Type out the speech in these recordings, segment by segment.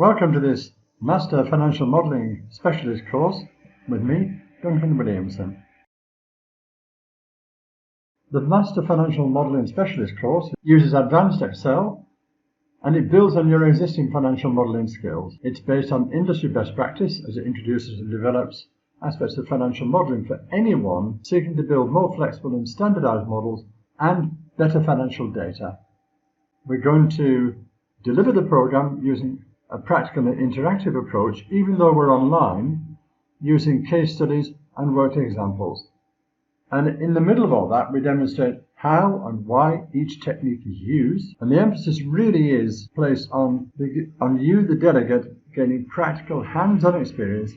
Welcome to this Master Financial Modelling Specialist course with me, Duncan Williamson. The Master Financial Modelling Specialist course uses advanced Excel and it builds on your existing financial modelling skills. It's based on industry best practice as it introduces and develops aspects of financial modelling for anyone seeking to build more flexible and standardised models and better financial data. We're going to deliver the program using a practical and interactive approach, even though we're online, using case studies and worked examples. And in the middle of all that, we demonstrate how and why each technique is used. And the emphasis really is placed on you, the delegate, gaining practical hands-on experience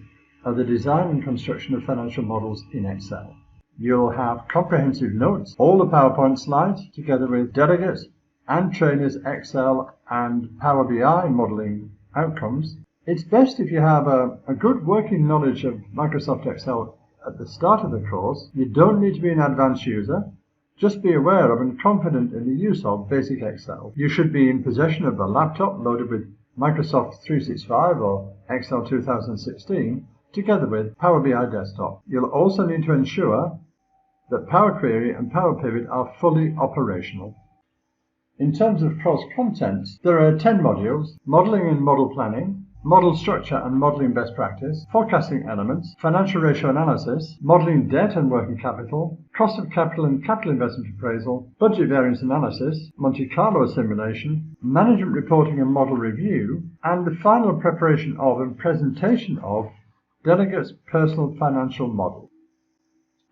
of the design and construction of financial models in Excel. You'll have comprehensive notes, all the PowerPoint slides, together with delegates and trainers' Excel and Power BI modelling outcomes. It's best if you have a good working knowledge of Microsoft Excel at the start of the course. You don't need to be an advanced user. Just be aware of and confident in the use of basic Excel. You should be in possession of a laptop loaded with Microsoft 365 or Excel 2016, together with Power BI Desktop. You'll also need to ensure that Power Query and Power Pivot are fully operational. In terms of course contents, there are 10 modules: modelling and model planning, model structure and modelling best practice, forecasting elements, financial ratio analysis, modelling debt and working capital, cost of capital and capital investment appraisal, budget variance analysis, Monte Carlo simulation, management reporting and model review, and the final preparation of and presentation of delegates' personal financial model.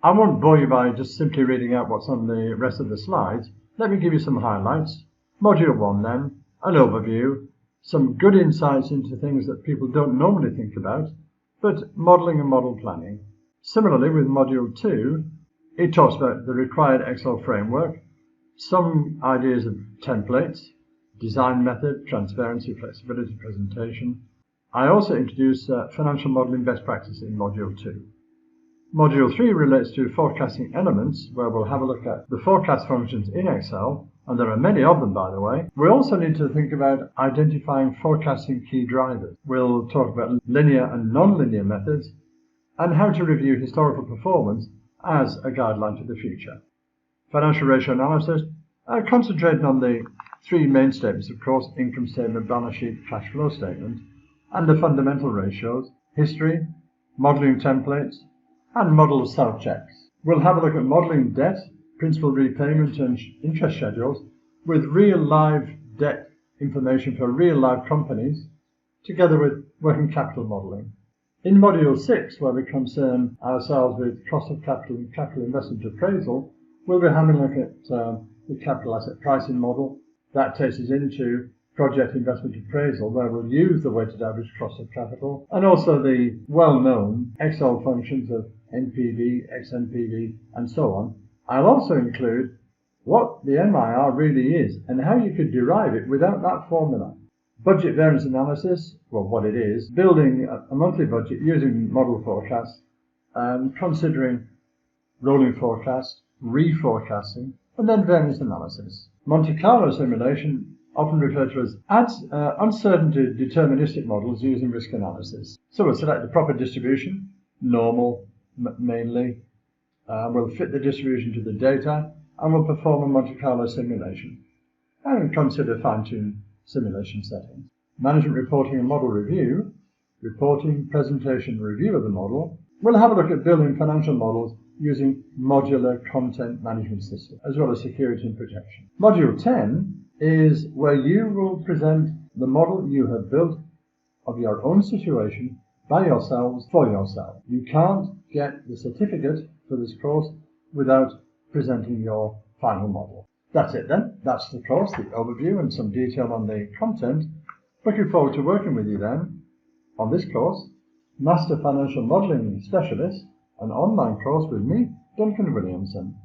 I won't bore you by just simply reading out what's on the rest of the slides. Let me give you some highlights. Module 1 then, an overview, some good insights into things that people don't normally think about, but modelling and model planning. Similarly with Module 2, it talks about the required Excel framework, some ideas of templates, design method, transparency, flexibility, presentation. I also introduce financial modelling best practice in Module 2. Module 3 relates to forecasting elements, where we'll have a look at the forecast functions in Excel, and there are many of them, by the way. We also need to think about identifying forecasting key drivers. We'll talk about linear and non-linear methods, and how to review historical performance as a guideline to the future. Financial ratio analysis, concentrating on the three main statements, of course: income statement, balance sheet, cash flow statement, and the fundamental ratios, history, modelling templates, and model self-checks. We'll have a look at modelling debt, principal repayment and interest schedules with real live debt information for real live companies, together with working capital modelling. In Module 6, where we concern ourselves with cost of capital and capital investment appraisal, we'll be having a look at the capital asset pricing model. That takes us into project investment appraisal, where we'll use the weighted average cost of capital, and also the well-known Excel functions of NPV, XNPV, and so on. I'll also include what the MIR really is and how you could derive it without that formula. Budget variance analysis, well, what it is, building a monthly budget using model forecasts, and considering rolling forecast, reforecasting, and then variance analysis. Monte Carlo simulation, often referred to as uncertain to deterministic models using risk analysis. So we'll select the proper distribution, normal mainly. We'll fit the distribution to the data, and we'll perform a Monte Carlo simulation and consider fine-tuned simulation settings. Management reporting and model review, reporting, presentation, review of the model. We'll have a look at building financial models using modular content management system, as well as security and protection. Module 10 is where you will present the model you have built of your own situation by yourselves for yourself. You can't get the certificate for this course without presenting your final model. That's it then. That's the course, the overview, and some detail on the content. Looking forward to working with you then on this course, Master Financial Modelling Specialist, an online course with me, Duncan Williamson.